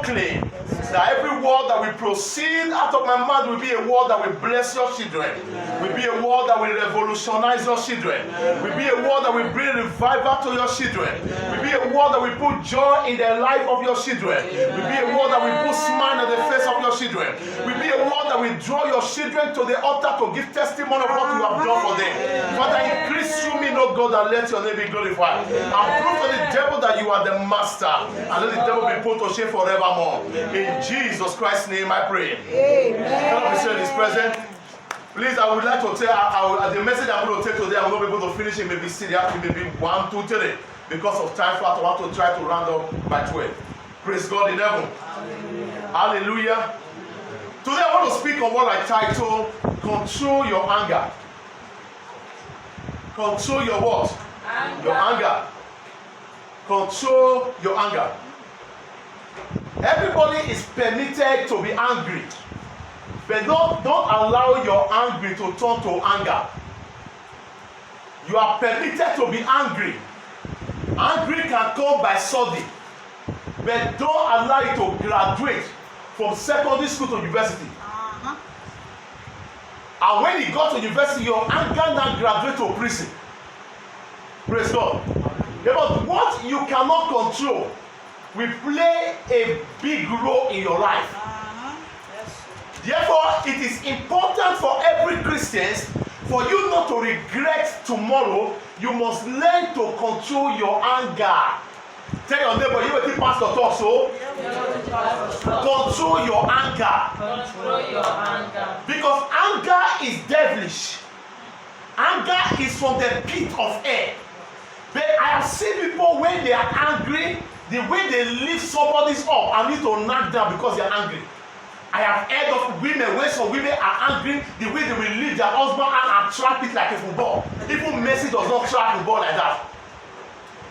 proclaim that every word that will proceed out of my mouth will be a word that will bless your children, will be a word that will revolutionize your children, will be a word that will bring revival to your children, will be a word that will put joy in the life of your children, will be a word that will put smile on the face of your children, will be a word that will draw your children to the altar to give testimony of what you have done for them. Father, increase through me, no God, and let your name be glorified. And prove to the devil that you are the master, and let the devil be put to shame forevermore. In Jesus Christ's name I pray. Amen. God of Israel is present. Please, I would like to tell the message I'm going to take today, I will not be able to finish it, maybe maybe 1, 2, 3. Because of time, I want to try to round up by 12. Praise God in heaven. Hallelujah. Today I want to speak on what I title, Control Your Anger. Control your what? Your anger. Control your anger. Everybody is permitted to be angry, but don't allow your anger to turn to anger. You are permitted to be angry. Angry can come by sudden, but don't allow it to graduate from secondary school to university. And when you go to university, your anger now graduate to prison. Praise God. But what you cannot control will play a big role in your life. Therefore, it is important for every Christian, for you not to regret tomorrow. You must learn to control your anger. Tell your neighbor, you will think pastor talk so. Control your anger. Control your anger. Because anger is devilish. Anger is from the pit of hell. But I have seen people when they are angry, the way they lift somebody's up and need to knock down because they are angry. I have heard of women, when some women are angry, the way they will leave their husband and trap it like a football. Even Messi does not trap the ball like that.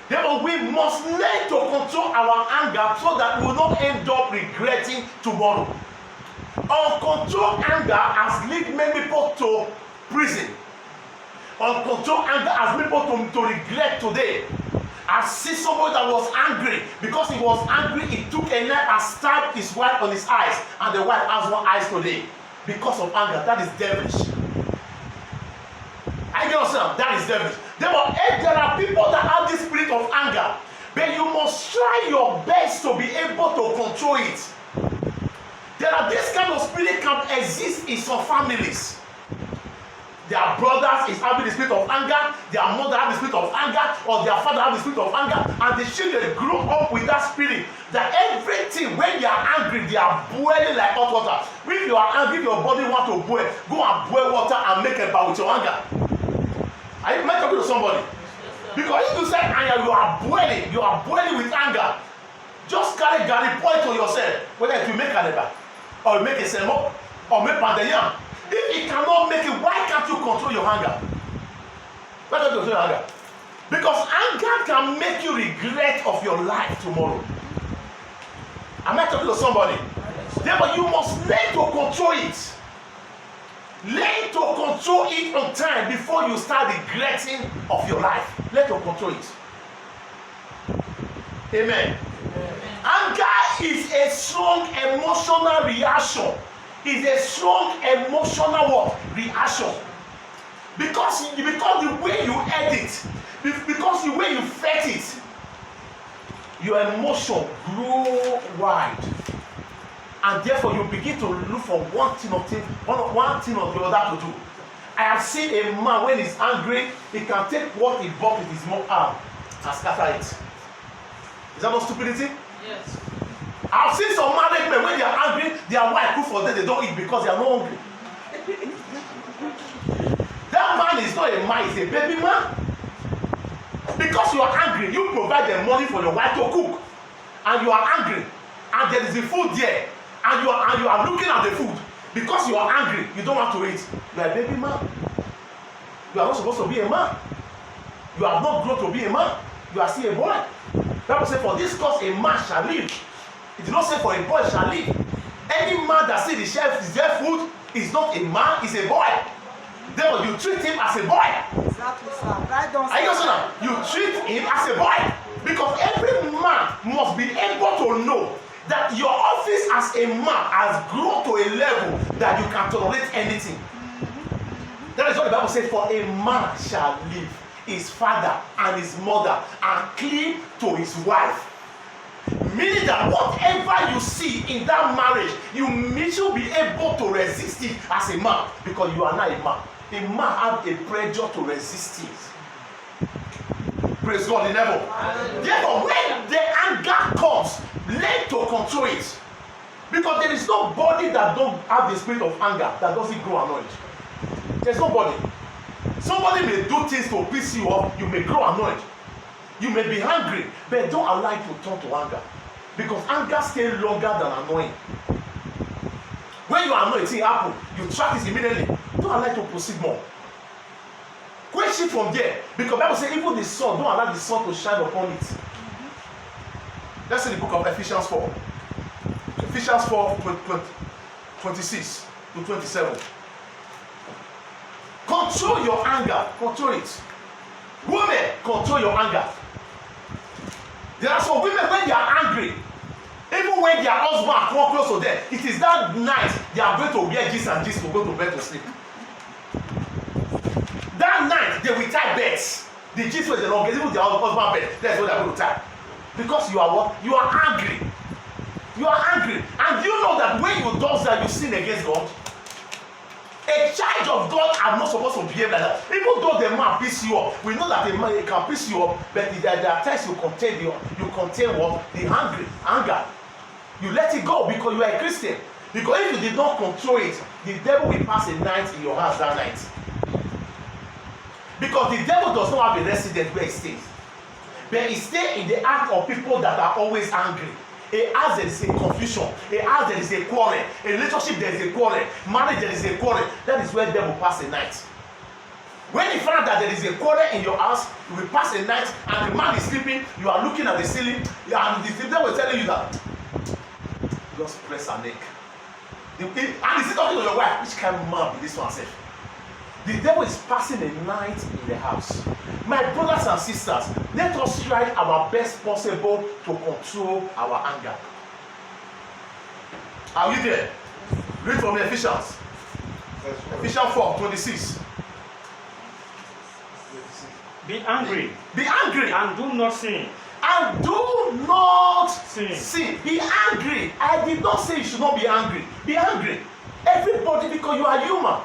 Therefore, we must learn to control our anger so that we will not end up regretting tomorrow. Uncontrolled anger has led many people to prison. Uncontrolled anger has led people to regret today. I see somebody that was angry. Because he was angry, he took a knife and stabbed his wife on his eyes. And the wife has no eyes today. Because of anger. That is devilish. I get understand. That is devilish. Therefore, there are people that have this spirit of anger. But you must try your best to be able to control it. There are this kind of spirit can exist in some families. Their brothers is having the spirit of anger, their mother has the spirit of anger, or their father has the spirit of anger, and the children grow up with that spirit. That everything, when they are angry, they are boiling like hot water. If you are angry, your body wants to boil, go and boil water and make a bath with your anger. Are you talking to somebody? Because if you say anger, you are boiling with anger. Just carry Gary point to yourself, whether you make a neba, or make a sermon, or make pandayam. If you cannot make it, why can't you control your anger? Why can't you control your anger? Because anger can make you regret of your life tomorrow. Am I talking to somebody? Therefore, you must learn to control it. Learn to control it on time before you start regretting of your life. Learn to control it. Amen. Anger is a strong emotional reaction. It's a strong emotional reaction. Because the way you add it, because the way you fed it, your emotion grow wide. And therefore you begin to look for one thing or the other to do. I have seen a man when he's angry, he can take what he bought with his arm and scatter it. Is that not stupidity? Yes. I've seen some married men when they are angry, their wife cook for them, they don't eat because they are not hungry. That man is not a man, he's a baby man. Because you are angry, you provide the money for your wife to cook. And you are angry, and there is the food there, and you are looking at the food. Because you are angry, you don't want to eat. You are a baby man. You are not supposed to be a man. You have not grown to be a man. You are still a boy. Bible says, for this cause a man shall live. It did not say for a boy shall live. Any man that sees the chef is their food is not a man, is a boy. Therefore, you treat him as a boy. Exactly, sir. Right on. Are you understand? You treat him as a boy. Because every man must be able to know that your office as a man has grown to a level that you can tolerate anything. That is what the Bible says, for a man shall leave his father and his mother and cleave to his wife. Meaning that whatever you see in that marriage, you should be able to resist it as a man, because you are not a man. A man has a pressure to resist it. Praise God in heaven. Therefore, when the anger comes, learn to control it. Because there is nobody that don't have the spirit of anger that doesn't grow annoyed. There's nobody. Somebody may do things to piss you off, you may grow annoyed. You may be angry, but don't allow it to turn to anger. Because anger stays longer than annoying. When you are annoyed, it happens, you track it immediately. Don't allow it to proceed more. Question from there, because the Bible says even the sun, don't allow the sun to shine upon it. Let's see the book of Ephesians 4. Ephesians 4, 26 to 27. Control your anger. Control it. Women, control your anger. There are some women, when they are angry, even when their husband come close to them, it is that night they are going to wear this and this to go to bed to sleep. That night they will tie beds. The gist was the longest, even their husband bed. That's what they are going to tie. Because you are what? You are angry. You are angry. And you know that when you do that, you sin against God. A child of God are not supposed to behave like that. Even though the man piss you up, we know that the man can piss you up, but there are times you contain what? The anger. You let it go because you are a Christian. Because if you did not control it, the devil will pass a night in your house that night. Because the devil does not have a resident where he stays. But he stays in the heart of people that are always angry. A house there is a confusion. A house there is a quarrel. A relationship there is a quarrel. Marriage there is a quarrel. That is where the devil pass a night. When you find out that there is a quarrel in your house, you will pass a night and the man is sleeping, you are looking at the ceiling, and the devil is telling you that just press her neck. And he's talking to your wife, which kind of man be this one said? The devil is passing a night in the house. My brothers and sisters, let us try our best possible to control our anger. Are you there? Read from Ephesians. Ephesians 4, 26. Be angry. Be angry. And do not sin. And do not sin. Be angry. I did not say you should not be angry. Be angry. Everybody, because you are human.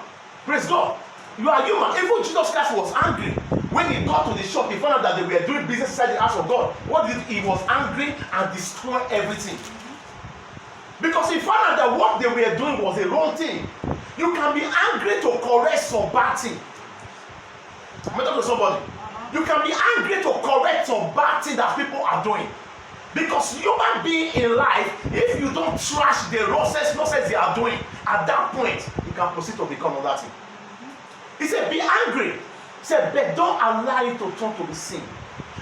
Praise God. You are human. Even Jesus Christ was angry. When he got to the shop, he found out that they were doing business inside the house of God. What did he? He was angry and destroyed everything. Because he found out that what they were doing was a wrong thing. You can be angry to correct some bad thing. I'm talking to somebody. You can be angry to correct some bad thing that people are doing. Because human being in life, if you don't trash the nonsense they are doing, at that point, you can proceed to become another thing. He said, be angry. He said, but don't allow it to turn to be sin.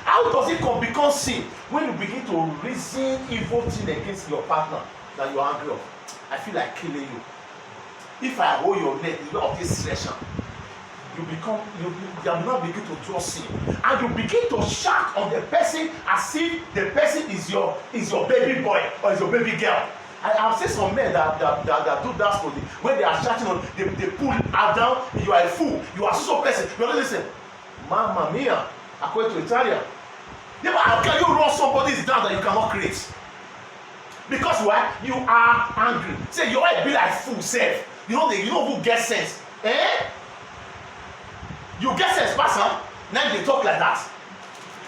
How does it become sin? When you begin to reason evil thing against your partner that you are angry of. I feel like killing you. If I hold your neck, you know of this session, you now begin to draw sin. And you begin to shout on the person as if the person is your baby boy or is your baby girl. I've seen some men that do that for them. When they are shouting on, they pull her down. You are a fool. You are so person. You are listen. Mamma mia, according to Italian. Yeah, but how can you run somebody's down that you cannot create? Because why? You are angry. Say your wife be like fool self. You know who gets sense. You get sense, person. Now they talk like that.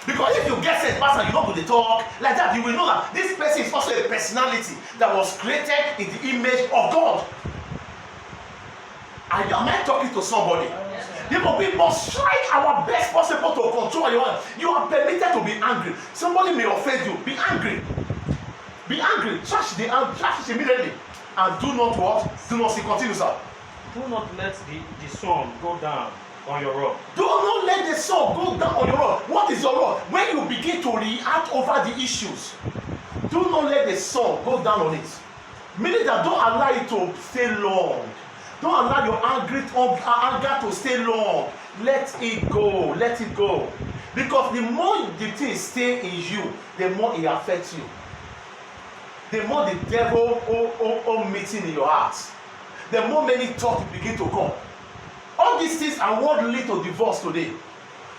Because if you get sense, person, you know who they talk like that. You will know that this person is also a personality that was created in the image of God. Am I talking to somebody? We must try our best possible to control your anger. You are permitted to be angry. Somebody may offend you. Be angry. Be angry. Trash it immediately. And do not what? Do not see. Continue, sir. Do not let the sun go down on your wrath. Do not let the sun go down on your wrath. What is your wrath? When you begin to react over the issues, do not let the sun go down on it. Meaning that don't allow it to stay long. Don't allow your anger to stay long. Let it go. Let it go. Because the more the thing stay in you, the more it affects you. the more the devil meeting in your heart, the more many thoughts begin to come. All these things are what lead to divorce today.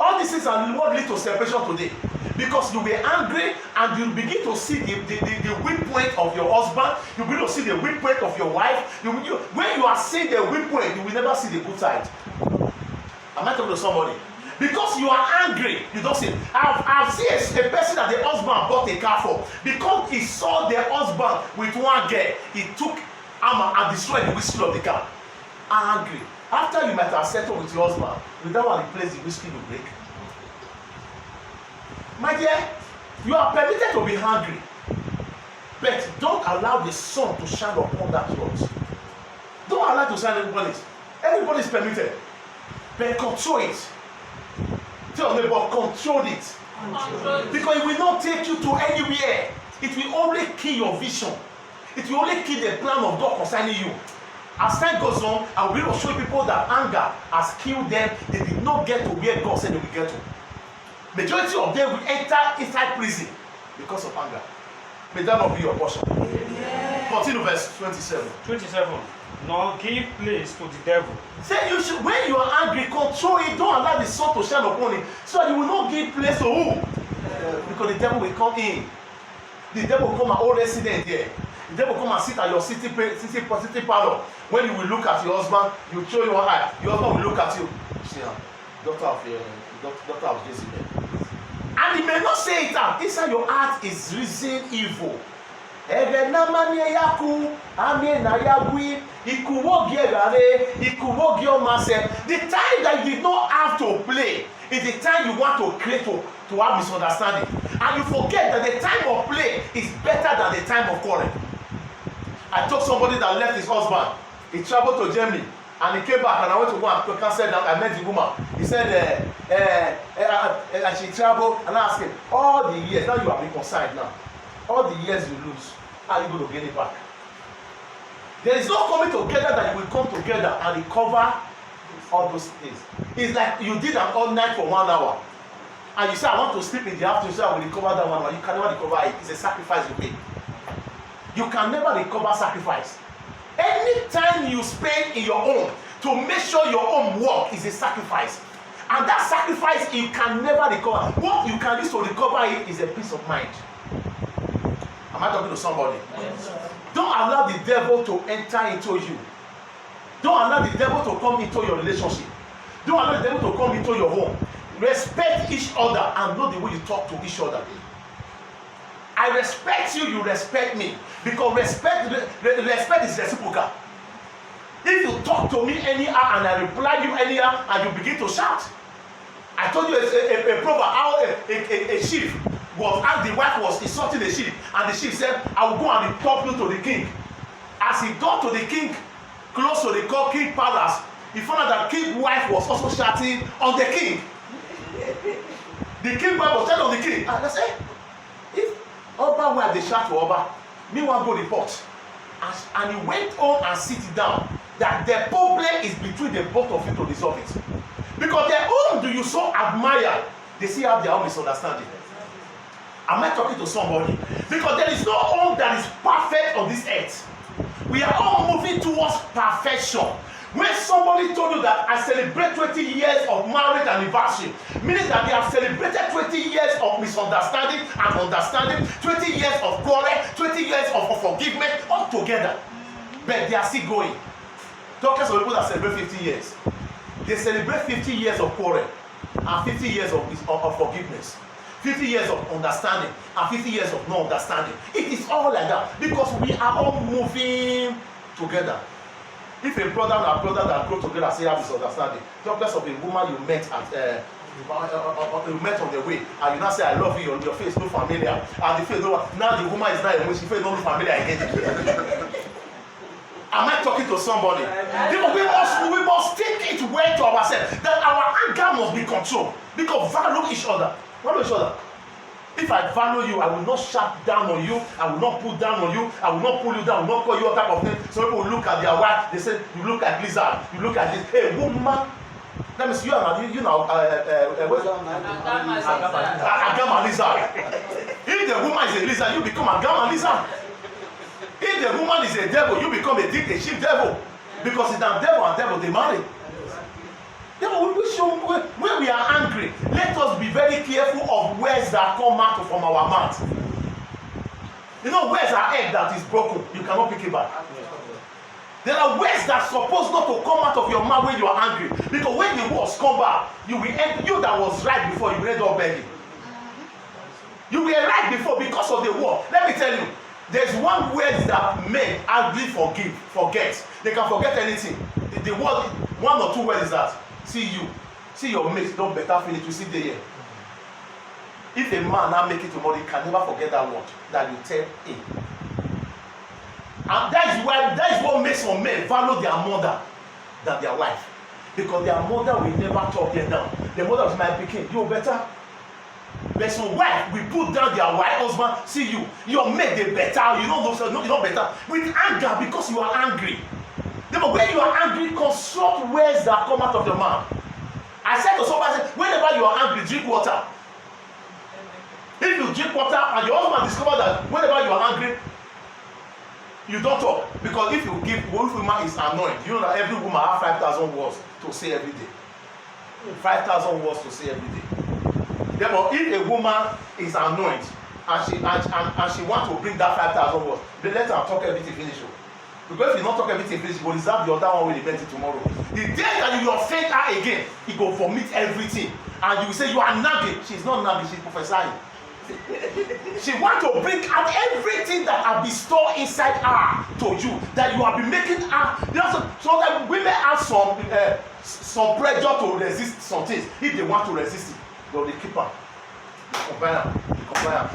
All these things are what lead to separation today. Because you were angry and you begin to see the weak point of your husband, you begin to see the weak point of your wife. When you are seeing the weak point, you will never see the good side. Am I talking to somebody? Because you are angry, you don't see. I've seen a person that the husband bought a car for. Because he saw the husband with one girl, he took hammer and destroyed the windshield of the car. Angry. After you might have settled with your husband, without one replace the windshield will break. My dear, you are permitted to be hungry, but don't allow the sun to shine upon that cloth. Don't allow it to shine upon it. Everybody is permitted, but control it. Tell me, but control it. Because it will not take you to anywhere. It will only kill your vision. It will only kill the plan of God concerning you. As time goes on, I will be able to show people that anger has killed them. They did not get to where God said they will get to. Majority of them will enter inside prison because of anger. May that not be your portion. Yeah. Continue verse 27. 27. Nor give place to the devil. Say you should, when you are angry, control it. Don't allow the sun to shine upon it. So that you will not give place to who? Because the devil will come in. The devil will come and hold resident here. The devil will come and sit at your city parlor. When you will look at your husband, you will show your eye. Your husband will look at you. See, daughter of Jezebel. And he may not say it out. Inside your heart is reason evil. The time that you did not have to play is the time you want to create to have misunderstanding. And you forget that the time of play is better than the time of quarrel. I told somebody that left his husband. He traveled to Germany and he came back and I went to go and cancel down. I met the woman. He said, and she traveled and I asked him, all the years, now you are reconciled now. All the years you lose, how are you going to get it back? There is no coming together that you will come together and recover all those things. It's like you did an all night for 1 hour. And you say, I want to sleep in the afternoon so I will recover that 1 hour. You can never recover it. It's a sacrifice you pay. You can never recover sacrifice. Any time you spend in your own to make sure your own work is a sacrifice. And that sacrifice you can never recover. What you can use to recover it is a peace of mind. Am I talking to somebody? Yes. Don't allow the devil to enter into you. Don't allow the devil to come into your relationship. Don't allow the devil to come into your home. Respect each other and know the way you talk to each other. I respect you, you respect me. Because respect is reciprocal. If you talk to me anyhow and I reply you anyhow and you begin to shout. I told you a proverb how a sheep was, as the wife was insulting the sheep, and the sheep said, I will go and report you to the king. As he got to the king, close to the king palace, he found out that king wife was also shouting on the king. The king wife was shouting on the king. And they said, if Oba wife they shout to Oba, me want go report. And he went home and sit down. That the problem is between the both of you to resolve it. Because their own do you so admire, they still have their own misunderstanding. Am I talking to somebody? Because there is no home that is perfect on this earth. We are all moving towards perfection. When somebody told you that I celebrate 20 years of marriage anniversary, meaning that they have celebrated 20 years of misunderstanding and understanding, 20 years of quarrel, 20 years of forgiveness, all together. But they are still going. Talkers of people that celebrate 50 years. They celebrate 50 years of quarrel and 50 years of forgiveness. 50 years of understanding and 50 years of no understanding. It is all like that because we are all moving together. If a brother and a brother that grow together say have misunderstanding, talkers of a woman you met at you met on the way and you now say I love you, your face no familiar, and the face no, now the woman is not your face no look familiar again. Am I talking to somebody? We must take it well to ourselves that our anger must be controlled because value each other. Value each other. If I value you, I will not shout down on you. I will not put down on you. I will not pull you down. I will not call you all type of thing. Some people will look at their wife. They say, you look like lizard. You look like this. Hey, woman. That means you know, Agama lizard. If the woman is a lizard, you become Agama lizard. If the woman is a devil, you become a chief devil. Because it's a devil and devil, they marry. Then we show, when we are angry, let us be very careful of words that come out from our mouth. You know, words are egg that is broken. You cannot pick it back. There are words that are supposed not to come out of your mouth when you are angry. Because when the words come back, you will end, you that was right before, you will end up begging. You were right before because of the word. Let me tell you, there's one word that men hardly forget. They can forget anything. The word, one or two words is that. See you. See your mate, don't better finish. You sit there. If a man now make it tomorrow, he can never forget that word that you tell him. And that is what makes some men value their mother than their wife. Because their mother will never talk them down. The mother is my pikin, you better. But some wife will put down their wife, husband, see you. Your mate they better, you don't know, no, you're not better. With anger because you are angry. But when you are angry, consult words that come out of your mouth. I said to somebody, whenever you are angry, drink water. If you drink water and your husband discover that whenever you are angry, you don't talk. Because if woman is annoyed, you know that every woman has 5,000 words to say every day. 5,000 words to say every day. Therefore, if a woman is annoyed and she wants to bring that 5,000 words, then let her talk everything finish. Because if you not talk everything finish, you will reserve the other one when you met it tomorrow. The day that you offend her again, he will vomit everything. And you will say you are nagging. She's not nagging, she's prophesying. She wants to bring out everything that has been stored inside her to you, that you have been making her. You know, so that women have some pressure to resist some things. If they want to resist it, they'll keep her. Combine.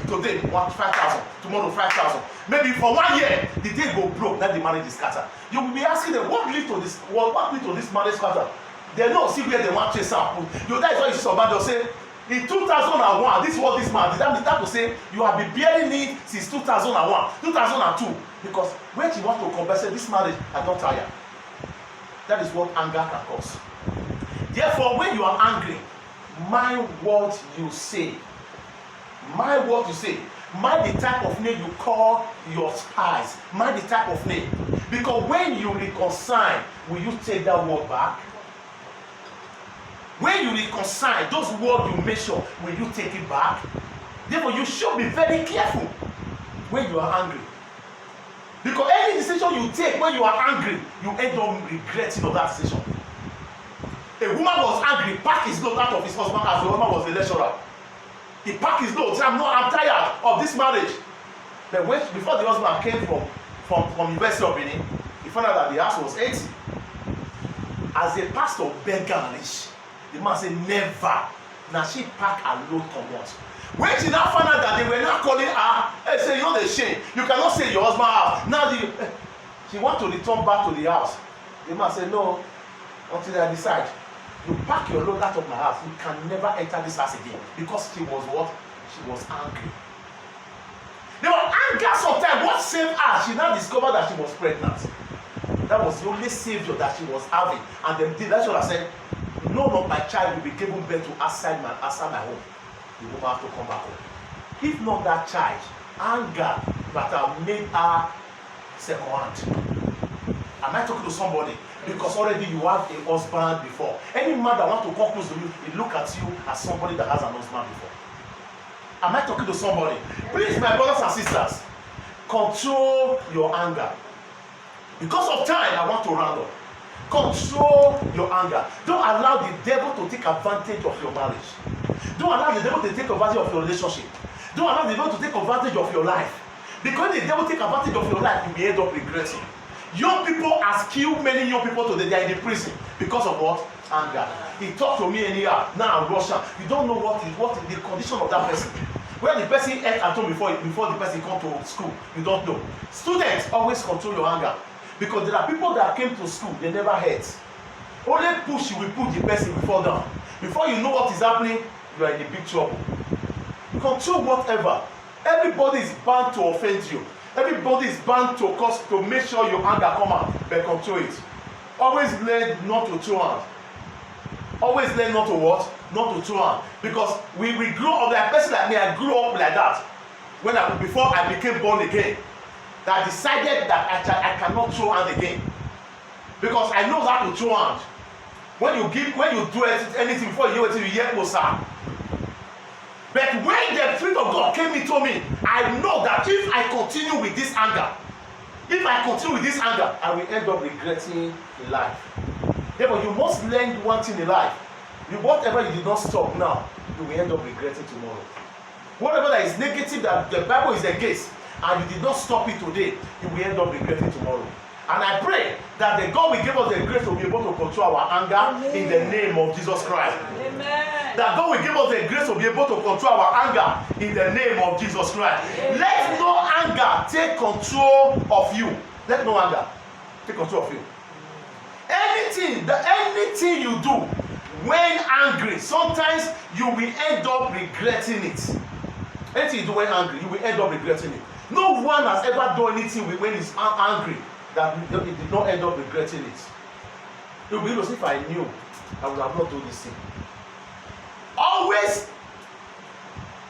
Today, 5,000. Tomorrow, 5,000. Maybe for 1 year, the day go broke, then the marriage is scattered. You will be asking them, what lead to this? What lead to this marriage scatter? They know, see where they want to chase out. That is why you see somebody will say, in 2001, this is what this man did. That to say you have been bearing it since 2001, 2002. Because when she wants to compensate this marriage, I don't tire. That is what anger can cause. Therefore, when you are angry, mind what you say. Mind what you say. Mind the type of name you call your spies. Mind the type of name. Because when you reconcile, will you take that word back? When you reconcile, those words you mention, will you take it back? Therefore, you should be very careful when you are angry. Because any decision you take when you are angry, you end up regretting of that decision. A woman was angry, packed his load out of his husband as the woman was a lecturer. He packed his load, said, I'm tired of this marriage. But before the husband came from University of Benin, he found out that the house was 80. As a pastor begged rich, the man said, never. Now she packed her load comot. When she now found out that they were not calling her, hey, say, you know the shame. You cannot say your husband house. Now she want to return back to the house. The man said, no, until I decide. You pack your load out of my house, you can never enter this house again. Because she was what? She was angry. There was anger sometimes. What saved her? She now discovered that she was pregnant. That was the only savior that she was having. And then that's what I said. None of my child will be given birth to outside my home. The woman have to come back home. If not that child, anger that have made her second hand. Am I talking to somebody? Because already you have a husband before. Any man that wants to come close to you, he look at you as somebody that has an husband before. Am I talking to somebody? Please, my brothers and sisters, control your anger. Because of time, I want to round up. Control your anger. Don't allow the devil to take advantage of your marriage. Don't allow the devil to take advantage of your relationship. Don't allow the devil to take advantage of your life. Because if the devil take advantage of your life, you will end up regretting. Young people has killed many young people today. They are in the prison because of what? Anger. He talked to me anyhow. Now I'm Russian. You don't know what is the condition of that person. When the person ate at home before the person come to school, you don't know. Students, always control your anger. Because there are people that came to school, they never hate. Only push, you will push the person before down. Before you know what is happening, you are in a big trouble. Control whatever. Everybody is bound to offend you. Everybody is bound to make sure your anger come out, but control it. Always learn not to throw hand. Always learn not to what? Not to throw hand. Because we grow up like a person like me, I grew up like that. Before I became born again. that decided that I cannot throw hand again, because I know how to throw hand. When you do anything before you hear Musa. But when the Spirit of God came into me, I know that if I continue with this anger, I will end up regretting in life. Therefore, you must learn one thing in life. Whatever you did not stop now, you will end up regretting tomorrow. Whatever that is negative that the Bible is against, and you did not stop it today, you will end up regretting tomorrow. And I pray that the God will give us the grace to be able to control our anger in the name of Jesus Christ. Amen. That God will give us the grace to be able to control our anger in the name of Jesus Christ. Amen. Let no anger take control of you. Let no anger take control of you. Anything you do when angry, sometimes you will end up regretting it. Anything you do when angry, you will end up regretting it. No one has ever done anything when he's angry that he did not end up regretting it. It will be as if I knew I would have not done this thing. Always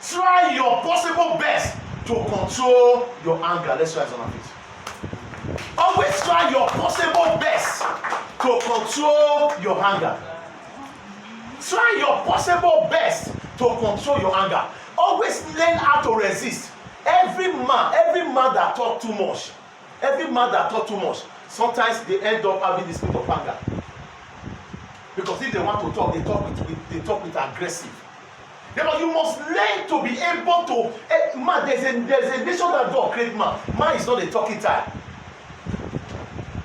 try your possible best to control your anger. Let's try some of it. Always try your possible best to control your anger. Try your possible best to control your anger. Always learn how to resist. Every man that talk too much, sometimes they end up having the spirit of anger. Because if they want to talk, they talk with aggressive. Therefore, you must learn to be able to. Man, there's a nation that God created man. Man is not a talking type.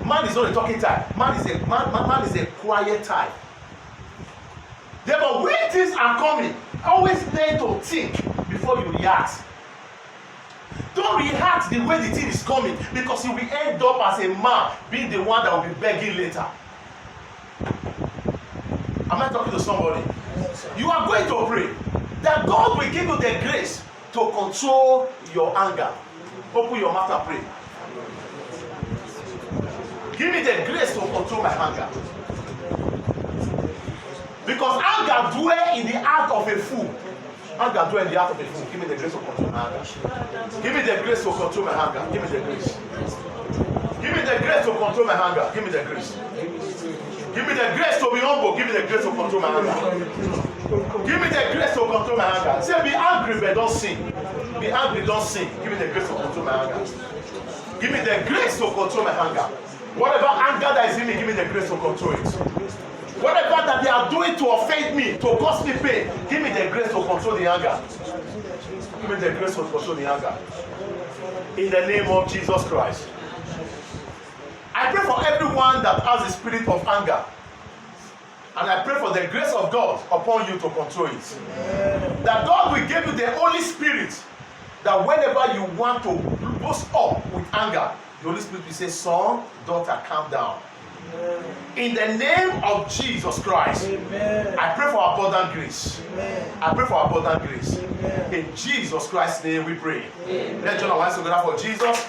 Man is not a talking type. Man is a quiet type. Therefore, when things are coming, always learn to think before you react. Don't react the way the thing is coming, because you will end up as a man being the one that will be begging later. Am I talking to somebody? You are going to pray that God will give you the grace to control your anger. Open your mouth and pray. Give me the grace to control my anger. Because anger dwells in the heart of a fool. Anger dwells in the heart of a fool. Give me the grace to control my anger. Give me the grace to control my anger. Give me the grace. Give me the grace to control my anger. Give me the grace. Give me the grace to be humble. Give me the grace to control my anger. Give me the grace to control my anger. Say, be angry, but don't sin. Be angry, don't sin. Give me the grace to control my anger. Give me the grace to control my anger. Whatever anger that is in me, give me the grace to control it. Whatever that they are doing to offend me, to cause me pain, give me the grace to control the anger. Give me the grace to control the anger. In the name of Jesus Christ. I pray for everyone that has the spirit of anger. And I pray for the grace of God upon you to control it. That God will give you the Holy Spirit, that whenever you want to burst up with anger, the Holy Spirit will say, son, daughter, calm down. In the name of Jesus Christ. Amen. I pray for abundant grace. Amen. I pray for abundant grace. Amen. In Jesus Christ's name we pray. Amen. Let's join our hands together for Jesus.